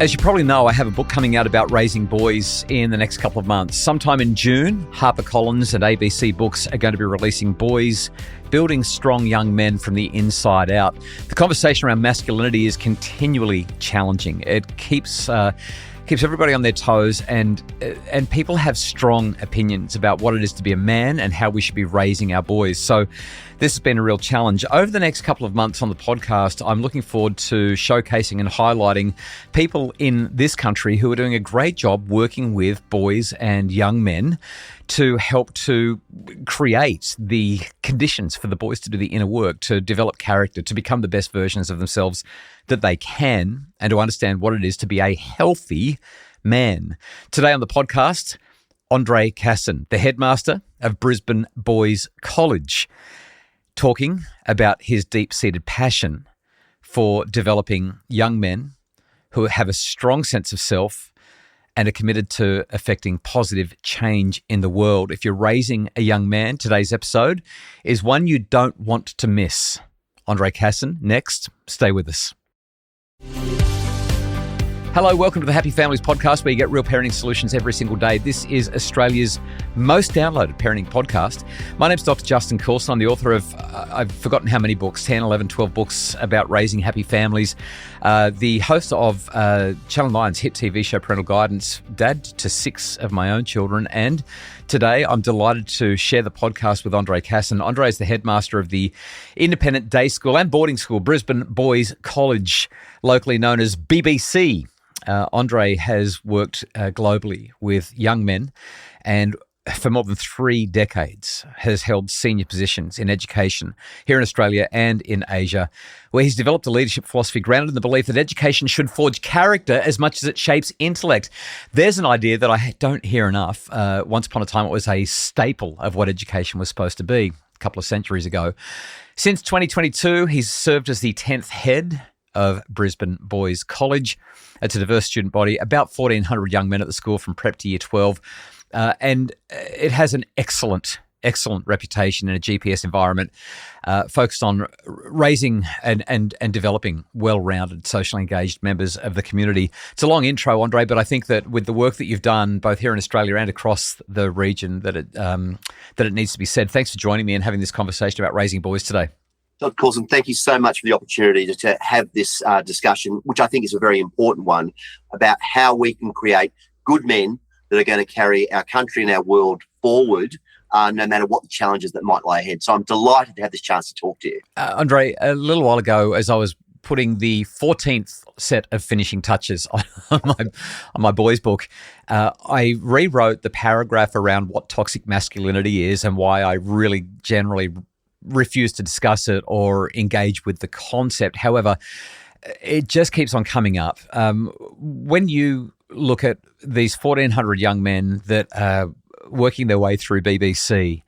As you probably know, I have a book coming out about raising boys in the next couple of months. Sometime in June, HarperCollins and ABC Books are going to be releasing Boys, Building Strong Young Men from the Inside Out. The conversation around masculinity is continually challenging. It keeps everybody on their toes, and people have strong opinions about what it is to be a man and how we should be raising our boys. So this has been a real challenge. Over the next couple of months on the podcast, I'm looking forward to showcasing and highlighting people in this country who are doing a great job working with boys and young men to help to create the conditions for the boys to do the inner work, to develop character, to become the best versions of themselves that they can, and to understand what it is to be a healthy man. Today on the podcast, Andre Casson, the headmaster of Brisbane Boys College, talking about his deep-seated passion for developing young men who have a strong sense of self and are committed to affecting positive change in the world. If you're raising a young man, today's episode is one you don't want to miss. Andre Casson, next. Stay with us. Hello, welcome to the Happy Families podcast, where you get real parenting solutions every single day. This is Australia's most downloaded parenting podcast. My name's Dr. Justin Coulson. I'm the author of, I've forgotten how many books, 10, 11, 12 books about raising happy families. The host of Channel 9's hit TV show Parental Guidance, dad to 6 of my own children. And today I'm delighted to share the podcast with Andre Casson. Andre is the headmaster of the independent day school and boarding school, Brisbane Boys College, locally known as BBC. Andre has worked globally with young men, and for more than 3 decades has held senior positions in education here in Australia and in Asia, where he's developed a leadership philosophy grounded in the belief that education should forge character as much as it shapes intellect. There's an idea that I don't hear enough. Once upon a time, it was a staple of what education was supposed to be a couple of centuries ago. Since 2022, he's served as the 10th head of Brisbane Boys College. It's a diverse student body, about 1,400 young men at the school from prep to year 12. And it has an excellent reputation in a GPS environment, focused on raising and developing well-rounded, socially engaged members of the community. It's a long intro, Andre, but I think that with the work that you've done, both here in Australia and across the region, that it needs to be said. Thanks for joining me and having this conversation about raising boys today. Dr. Coulson, thank you so much for the opportunity to have this discussion, which I think is a very important one, about how we can create good men that are going to carry our country and our world forward, no matter what the challenges that might lie ahead. So I'm delighted to have this chance to talk to you. Andre, a little while ago, as I was putting the 14th set of finishing touches on my boys' book, I rewrote the paragraph around what toxic masculinity is and why I really generally refuse to discuss it or engage with the concept. However, it just keeps on coming up. When you look at these 1,400 young men that are working their way through BBC,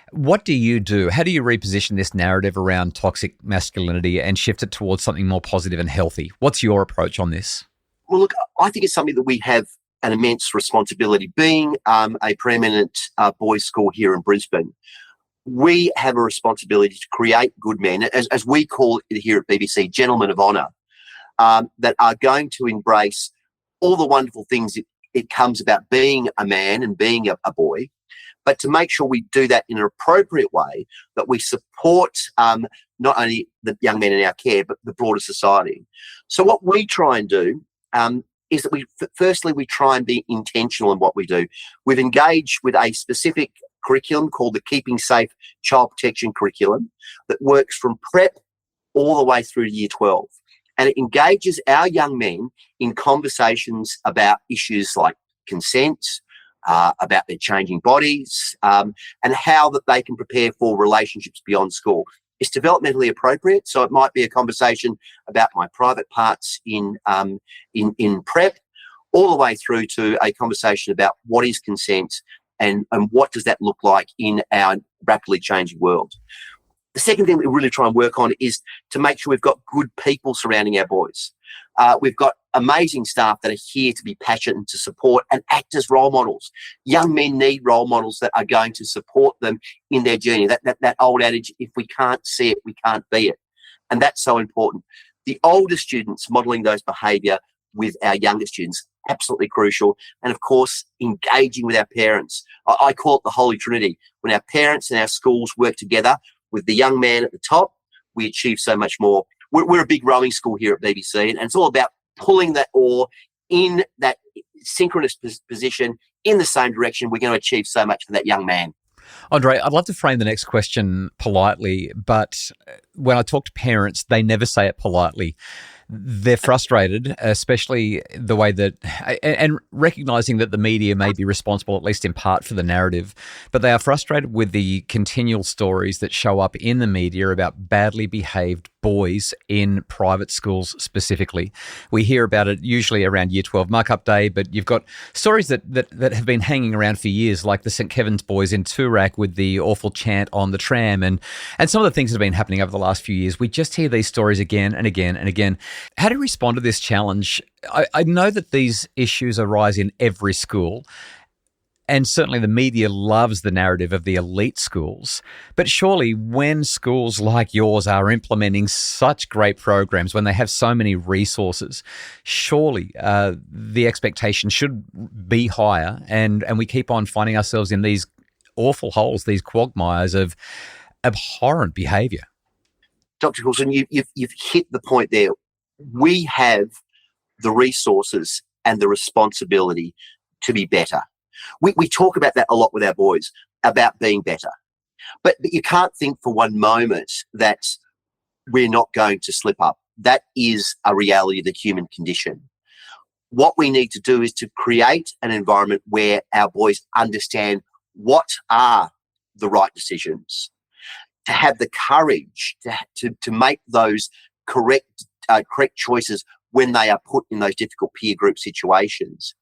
what do you do? How do you reposition this narrative around toxic masculinity and shift it towards something more positive and healthy? What's your approach on this? Well, look, I think it's something that we have an immense responsibility. Being a preeminent boys' school here in Brisbane, we have a responsibility to create good men, as we call it here at BBC, gentlemen of honour, that are going to embrace all the wonderful things it comes about being a man and being a boy, but to make sure we do that in an appropriate way, that we support not only the young men in our care, but the broader society. So what we try and do is that we try and be intentional in what we do. We've engaged with a specific curriculum called the Keeping Safe Child Protection Curriculum that works from prep all the way through to year 12. And it engages our young men in conversations about issues like consent, about their changing bodies, and how that they can prepare for relationships beyond school. It's developmentally appropriate, so it might be a conversation about my private parts in prep, all the way through to a conversation about what is consent and what does that look like in our rapidly changing world. The second thing we really try and work on is to make sure we've got good people surrounding our boys. We've got amazing staff that are here to be passionate and to support and act as role models. Young men need role models that are going to support them in their journey. That old adage, if we can't see it, we can't be it. And that's so important. The older students modelling those behaviour, with our younger students, absolutely crucial. And of course, engaging with our parents. I call it the Holy Trinity. When our parents and our schools work together with the young man at the top, we achieve so much more. We're a big rowing school here at BBC, and it's all about pulling that oar in that synchronous position in the same direction. We're going to achieve so much for that young man. Andre, I'd love to frame the next question politely, but when I talk to parents, they never say it politely. They're frustrated, especially the way that, and recognizing that the media may be responsible, at least in part, for the narrative, but they are frustrated with the continual stories that show up in the media about badly behaved boys in private schools specifically. We hear about it usually around Year 12 mark-up day, but you've got stories that have been hanging around for years, like the St Kevin's boys in Toorak with the awful chant on the tram, and some of the things that have been happening over the last few years. We just hear these stories again and again and again. How do you respond to this challenge? I know that these issues arise in every school, and certainly the media loves the narrative of the elite schools. But surely when schools like yours are implementing such great programs, when they have so many resources, surely the expectation should be higher, and we keep on finding ourselves in these awful holes, these quagmires of abhorrent behaviour. Dr. Coulson, you've hit the point there. We have the resources and the responsibility to be better. We talk about that a lot with our boys, about being better. But you can't think for one moment that we're not going to slip up. That is a reality of the human condition. What we need to do is to create an environment where our boys understand what are the right decisions, to have the courage to make those correct choices when they are put in those difficult peer group situations.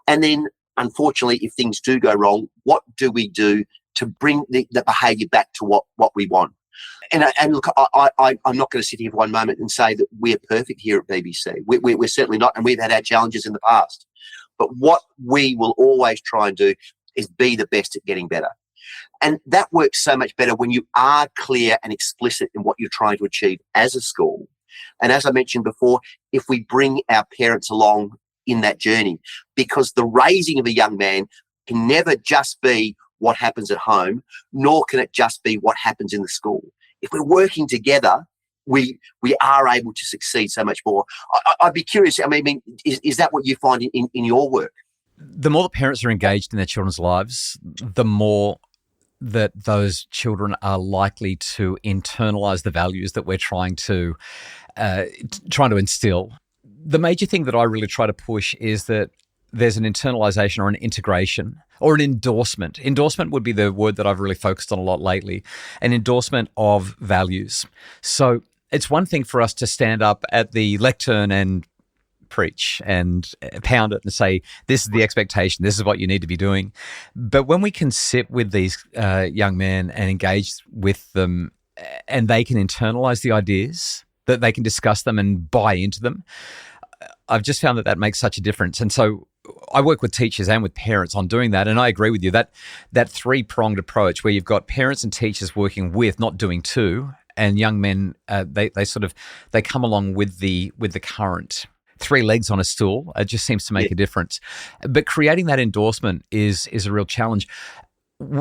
And then, unfortunately, if things do go wrong, what do we do to bring the behaviour back to what we want? And look, I'm not going to sit here for one moment and say that we're perfect here at BBC. We're certainly not, and we've had our challenges in the past. But what we will always try and do is be the best at getting better. And that works so much better when you are clear and explicit in what you're trying to achieve as a school. And as I mentioned before, if we bring our parents along in that journey, because the raising of a young man can never just be what happens at home, nor can it just be what happens in the school. If we're working together, we are able to succeed so much more. I'd be curious, I mean, is that what you find in your work? The more the parents are engaged in their children's lives, the more that those children are likely to internalize the values that we're trying to instill. The major thing that I really try to push is that there's an internalization or an integration or an endorsement. Endorsement would be the word that I've really focused on a lot lately, an endorsement of values. So it's one thing for us to stand up at the lectern and preach and pound it and say, this is the expectation, this is what you need to be doing. But when we can sit with these young men and engage with them, and they can internalize the ideas, that they can discuss them and buy into them, I've just found that makes such a difference. And so I work with teachers and with parents on doing that. And I agree with you that three-pronged approach where you've got parents and teachers working with, not doing to, and young men, they come along with the current. Three legs on a stool, it just seems to make a difference. But creating that endorsement is a real challenge.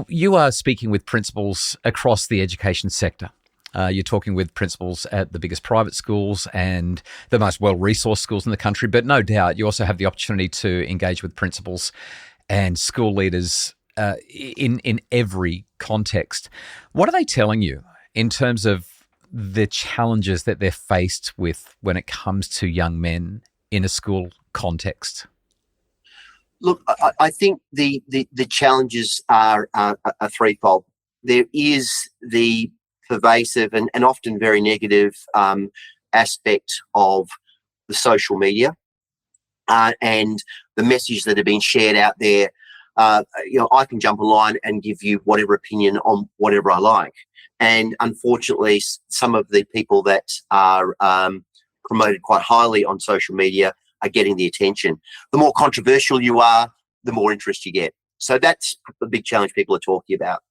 You are speaking with principals across the education sector. You're talking with principals at the biggest private schools and the most well-resourced schools in the country, but no doubt you also have the opportunity to engage with principals and school leaders in every context. What are they telling you in terms of the challenges that they're faced with when it comes to young men in a school context? Look, I think the challenges are threefold. There is the pervasive and often very negative aspect of the social media and the message that have been shared out there. I can jump online and give you whatever opinion on whatever I like. And unfortunately, some of the people that are promoted quite highly on social media are getting the attention. The more controversial you are, the more interest you get. So that's the big challenge people are talking about.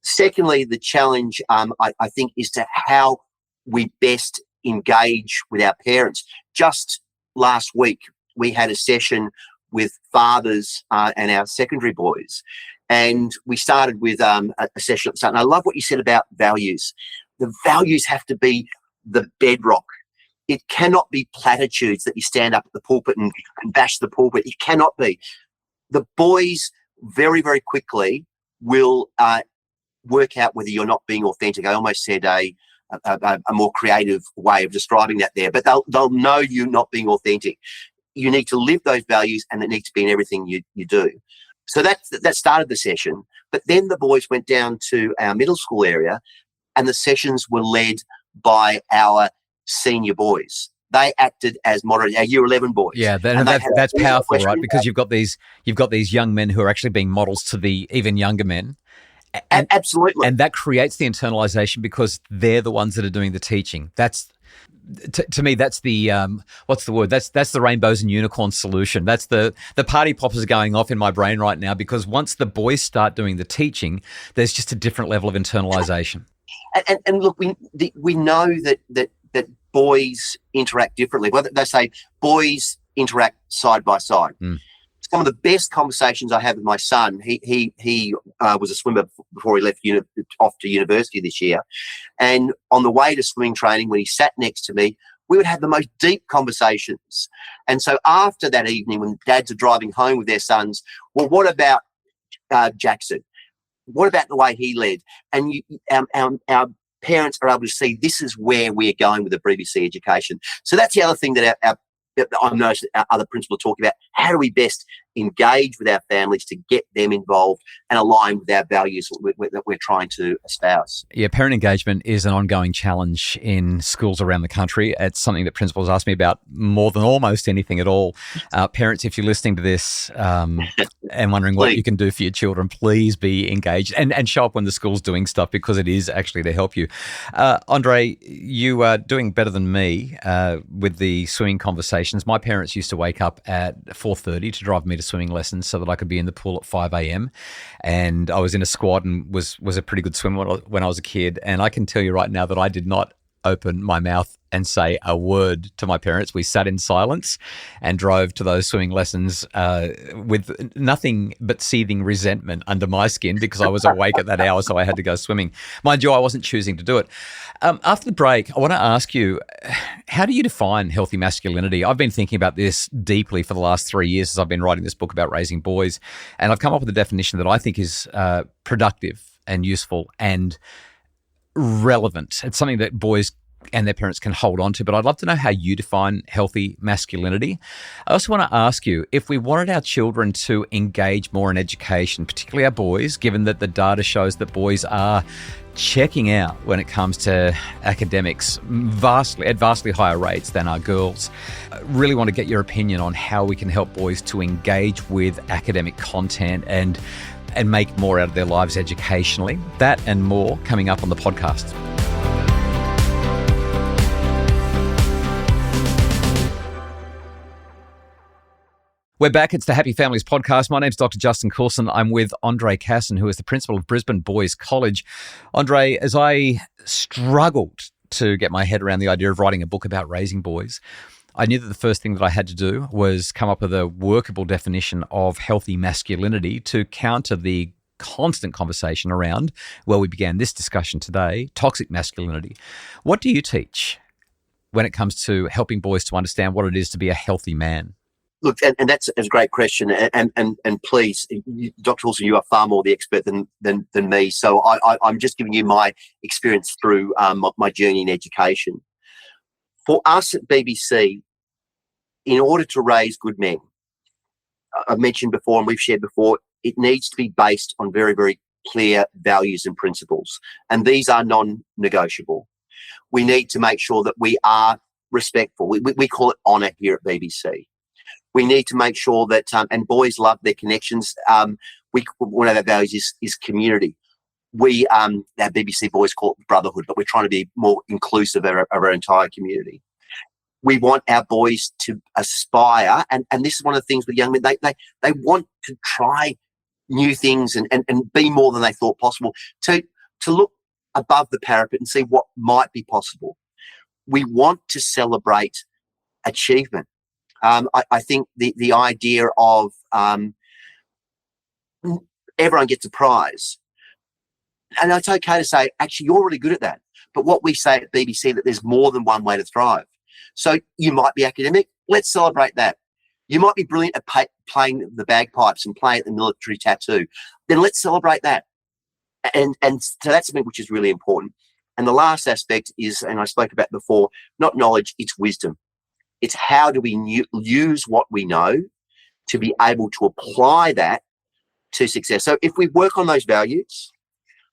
Secondly, the challenge, I think, is to how we best engage with our parents. Just last week, we had a session with fathers and our secondary boys. And we started with a session at the start. And I love what you said about values. The values have to be the bedrock. It cannot be platitudes that you stand up at the pulpit and bash the pulpit. It cannot be. The boys very, very quickly will work out whether you're not being authentic. I almost said a more creative way of describing that there, but they'll know you're not being authentic. You need to live those values, and it needs to be in everything you do. So that started the session. But then the boys went down to our middle school area, and the sessions were led by our senior boys. They acted as moderators, our year 11 boys. Yeah, that's powerful, right? Because you've got these young men who are actually being models to the even younger men. And, absolutely. And that creates the internalization because they're the ones that are doing the teaching. That's to me, that's the what's the word? That's the rainbows and unicorns solution. That's the party poppers going off in my brain right now, because once the boys start doing the teaching, there's just a different level of internalization. And look, we know that boys interact differently. Well, they say boys interact side by side. Some of the best conversations I have with my son, he was a swimmer before he left off to university this year. And on the way to swimming training, when he sat next to me, we would have the most deep conversations. And so after that evening, when dads are driving home with their sons, well, what about Jackson? What about the way he led? And our parents are able to see this is where we're going with the BBC education. So that's the other thing that I've noticed our other principals are talking about. How do we best engage with our families to get them involved and align with our values that we're trying to espouse? Yeah, parent engagement is an ongoing challenge in schools around the country. It's something that principals ask me about more than almost anything at all. Parents, if you're listening to this and wondering what you can do for your children, please be engaged and show up when the school's doing stuff, because it is actually to help you. Andre, you are doing better than me with the swimming conversations. My parents used to wake up at 4:30 to drive me to swimming lessons so that I could be in the pool at 5 a.m. And I was in a squad and was a pretty good swimmer when I was a kid. And I can tell you right now that I did not open my mouth and say a word to my parents. We sat in silence and drove to those swimming lessons with nothing but seething resentment under my skin, because I was awake at that hour, so I had to go swimming. Mind you, I wasn't choosing to do it. After the break, I want to ask you, how do you define healthy masculinity? I've been thinking about this deeply for the last 3 years as I've been writing this book about raising boys, and I've come up with a definition that I think is productive and useful and relevant. It's something that boys and their parents can hold on to, but I'd love to know how you define healthy masculinity. I also want to ask you, if we wanted our children to engage more in education, particularly our boys, given that the data shows that boys are checking out when it comes to academics at vastly higher rates than our girls, I really want to get your opinion on how we can help boys to engage with academic content and make more out of their lives educationally. That and more coming up on the podcast. We're back. It's the Happy Families podcast. My name's Dr. Justin Coulson. I'm with Andre Casson, who is the principal of Brisbane Boys College. Andre, as I struggled to get my head around the idea of writing a book about raising boys, I knew that the first thing that I had to do was come up with a workable definition of healthy masculinity to counter the constant conversation around, well, we began this discussion today, toxic masculinity. What do you teach when it comes to helping boys to understand what it is to be a healthy man? Look, and that's a great question. And please, Dr. Coulson, you are far more the expert than me. So I'm just giving you my experience through my journey in education. For us at BBC, in order to raise good men, I've mentioned before and we've shared before, it needs to be based on very, very clear values and principles. And these are non-negotiable. We need to make sure that we are respectful. We call it honour here at BBC. We need to make sure that, and boys love their connections. One of our values is community. Our BBC boys call it brotherhood, but we're trying to be more inclusive of our entire community. We want our boys to aspire, and this is one of the things with young men, they want to try new things and be more than they thought possible, to look above the parapet and see what might be possible. We want to celebrate achievement. I think the idea of everyone gets a prize. And it's okay to say, actually, you're really good at that. But what we say at BBC, that there's more than one way to thrive. So you might be academic. Let's celebrate that. You might be brilliant at playing the bagpipes and playing the military tattoo. Then let's celebrate that. And so that's something which is really important. And the last aspect is, and I spoke about before, not knowledge, it's wisdom. It's how do we use what we know to be able to apply that to success. So if we work on those values,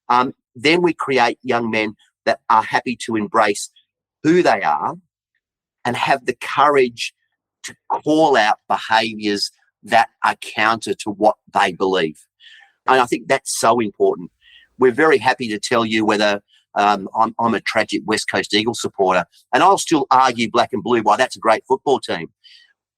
then we create young men that are happy to embrace who they are and have the courage to call out behaviours that are counter to what they believe. And I think that's so important. We're very happy to tell you whether I'm a tragic West Coast Eagles supporter, and I'll still argue black and blue why that's a great football team.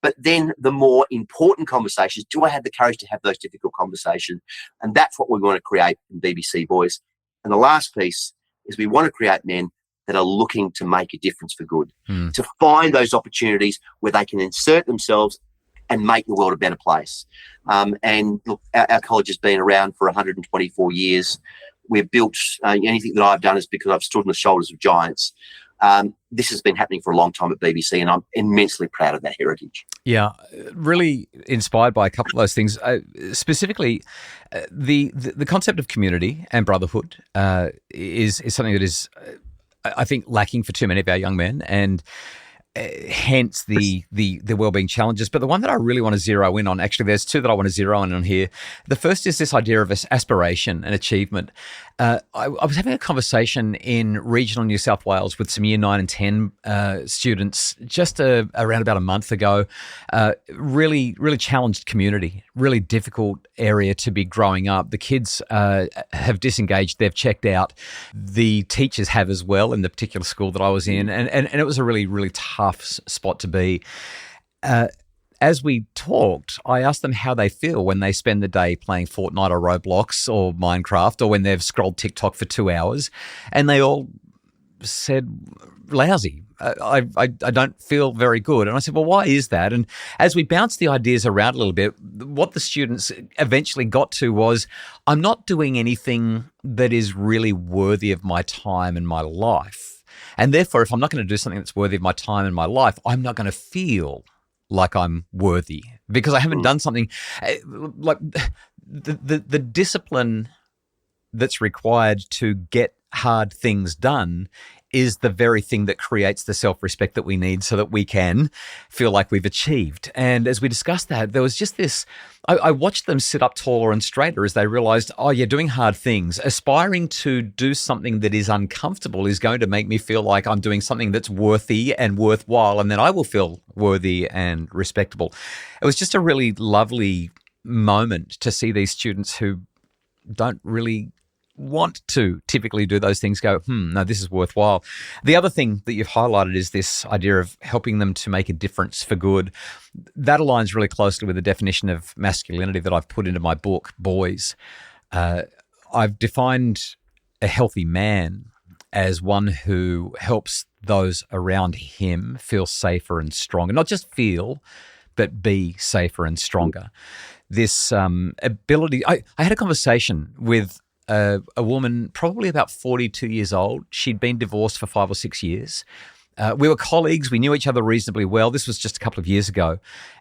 But then the more important conversations, do I have the courage to have those difficult conversations? And that's what we want to create in BBC Boys. And the last piece is we want to create men that are looking to make a difference for good, to find those opportunities where they can insert themselves and make the world a better place. And look, our college has been around for 124 years. We've built, anything that I've done is because I've stood on the shoulders of giants. This has been happening for a long time at BBC, and I'm immensely proud of that heritage. Yeah, really inspired by a couple of those things. Specifically, the concept of community and brotherhood is something that is, I think, lacking for too many of our young men, and hence the wellbeing challenges. But the one that I really want to zero in on, actually, there's two that I want to zero in on here. The first is this idea of aspiration and achievement. I was having a conversation in regional New South Wales with some year 9 and 10 students just around about a month ago. Really challenged community, really difficult area to be growing up. The kids have disengaged, they've checked out. The teachers have as well in the particular school that I was in. And it was a really tough spot to be. As we talked, I asked them how they feel when they spend the day playing Fortnite or Roblox or Minecraft, or when they've scrolled TikTok for 2 hours, and they all said, lousy. I don't feel very good. And I said, well, why is that? And as we bounced the ideas around a little bit, what the students eventually got to was, I'm not doing anything that is really worthy of my time and my life. And therefore, if I'm not going to do something that's worthy of my time and my life, I'm not going to feel like I'm worthy because I haven't done something. Like the discipline that's required to get hard things done is the very thing that creates the self-respect that we need so that we can feel like we've achieved. And as we discussed that, there was just this, I watched them sit up taller and straighter as they realized, oh, you're doing hard things. Aspiring to do something that is uncomfortable is going to make me feel like I'm doing something that's worthy and worthwhile, and then I will feel worthy and respectable. It was just a really lovely moment to see these students who don't really want to typically do those things go, no, this is worthwhile. The other thing that you've highlighted is this idea of helping them to make a difference for good. That aligns really closely with the definition of masculinity that I've put into my book, Boys. I've defined a healthy man as one who helps those around him feel safer and stronger. Not just feel, but be safer and stronger. This ability, I had a conversation with a woman probably about 42 years old. She'd been divorced for 5 or 6 years. We were colleagues. We knew each other reasonably well. This was just a couple of years ago,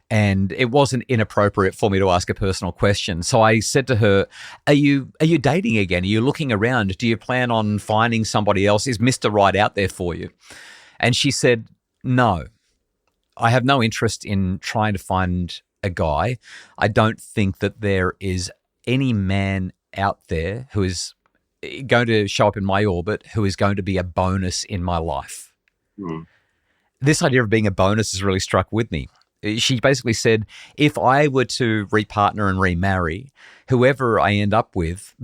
and it wasn't inappropriate for me to ask a personal question. So I said to her, are you dating again? Are you looking around? Do you plan on finding somebody else? Is Mr. Right out there for you? And she said, no, I have no interest in trying to find a guy. I don't think that there is any man out there who is going to show up in my orbit, who is going to be a bonus in my life. This idea of being a bonus has really struck with me. She basically said, if I were to repartner and remarry, whoever I end up with,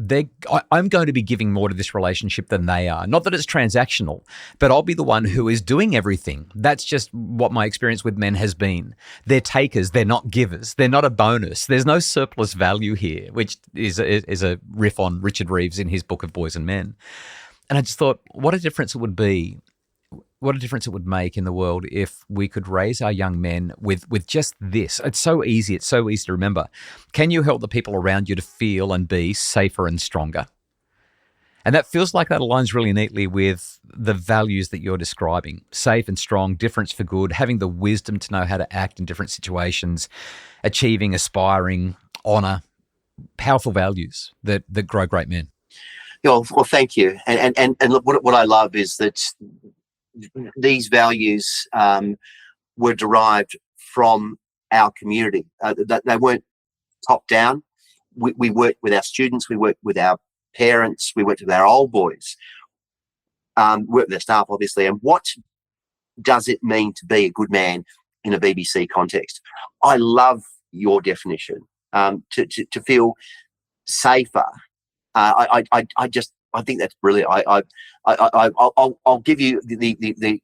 I'm going to be giving more to this relationship than they are. Not that it's transactional, but I'll be the one who is doing everything. That's just what my experience with men has been. They're takers. They're not givers. They're not a bonus. There's no surplus value here, which is a riff on Richard Reeves in his book of Boys and Men. And I just thought, what a difference it would be what a difference it would make in the world if we could raise our young men with just this. It's so easy. It's so easy to remember. Can you help the people around you to feel and be safer and stronger? And that feels like that aligns really neatly with the values that you're describing. Safe and strong, difference for good, having the wisdom to know how to act in different situations, achieving, aspiring, honour, powerful values that grow great men. Well, thank you. And look, what I love is that these values were derived from our community. They weren't top down. We worked with our students, we worked with our parents, we worked with our old boys, worked with their staff, obviously. And what does it mean to be a good man in a BBC context? I love your definition. To feel safer. I think that's brilliant. I'll give you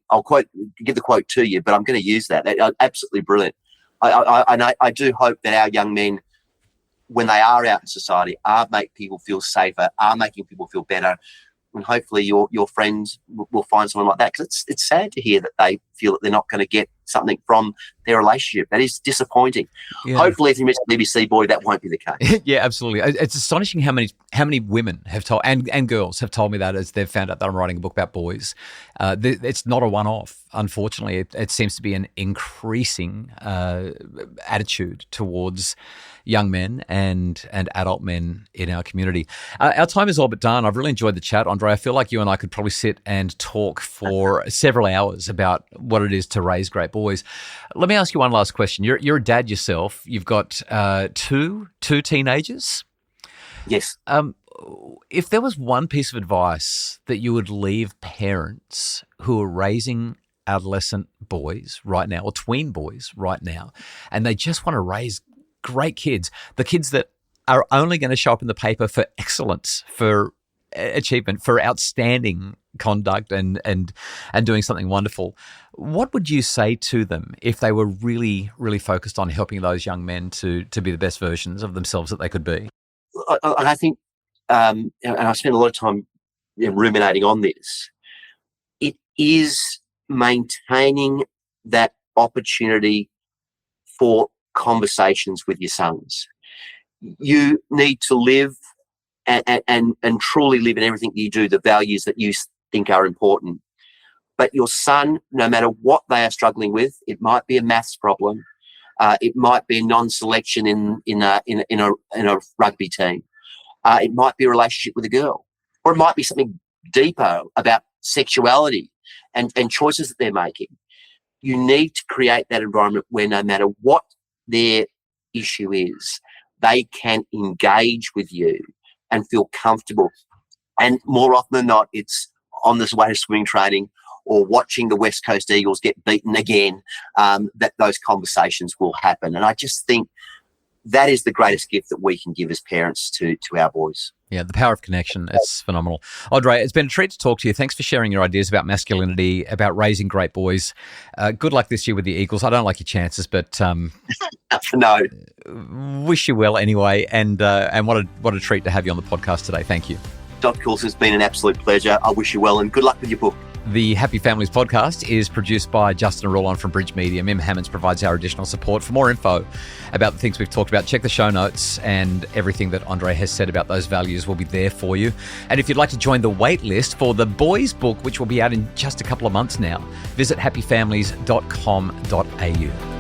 I'll give the quote to you, but I'm going to use that. That's absolutely brilliant. I do hope that our young men, when they are out in society, are making people feel safer, are making people feel better. And hopefully your friends will find someone like that, because it's sad to hear that they feel that they're not going to get something from their relationship. That is disappointing. Yeah. Hopefully, if you miss a BBC boy, that won't be the case. Yeah, absolutely. It's astonishing how many women have told and girls have told me that as they've found out that I'm writing a book about boys. It's not a one-off. Unfortunately, it seems to be an increasing attitude towards young men and adult men in our community. Our time is all but done. I've really enjoyed the chat, Andre. I feel like you and I could probably sit and talk for several hours about what it is to raise great boys. Let me ask you one last question. You're a dad yourself. You've got two teenagers. Yes. If there was one piece of advice that you would leave parents who are raising adolescent boys right now, or tween boys right now, and they just want to raise great kids, the kids that are only going to show up in the paper for excellence, for achievement, for outstanding conduct and doing something wonderful, what would you say to them if they were really, really focused on helping those young men to be the best versions of themselves that they could be? I think, and I spent a lot of time ruminating on this, it is maintaining that opportunity for conversations with your sons. You need to live and truly live in everything you do, the values that you think are important. But your son, no matter what they are struggling with, it might be a maths problem, it might be a non-selection in a rugby team, it might be a relationship with a girl, or it might be something deeper about sexuality and choices that they're making. You need to create that environment where no matter what their issue is, they can engage with you and feel comfortable. And more often than not, it's on this way to swing training or watching the West Coast Eagles get beaten again, that those conversations will happen. And I just think that is the greatest gift that we can give as parents to our boys. Yeah, the power of connection. It's phenomenal. Andre, it's been a treat to talk to you. Thanks for sharing your ideas about masculinity, about raising great boys. Good luck this year with the Eagles. I don't like your chances, but no. Wish you well anyway. And what a treat to have you on the podcast today. Thank you. Dr. Coulson, it's been an absolute pleasure. I wish you well and good luck with your book. The Happy Families podcast is produced by Justin Coulson from Bridge Media. Mim Hammonds provides our additional support. For more info about the things we've talked about, check the show notes, and everything that Andre has said about those values will be there for you. And if you'd like to join the wait list for the boys book, which will be out in just a couple of months now, visit happyfamilies.com.au.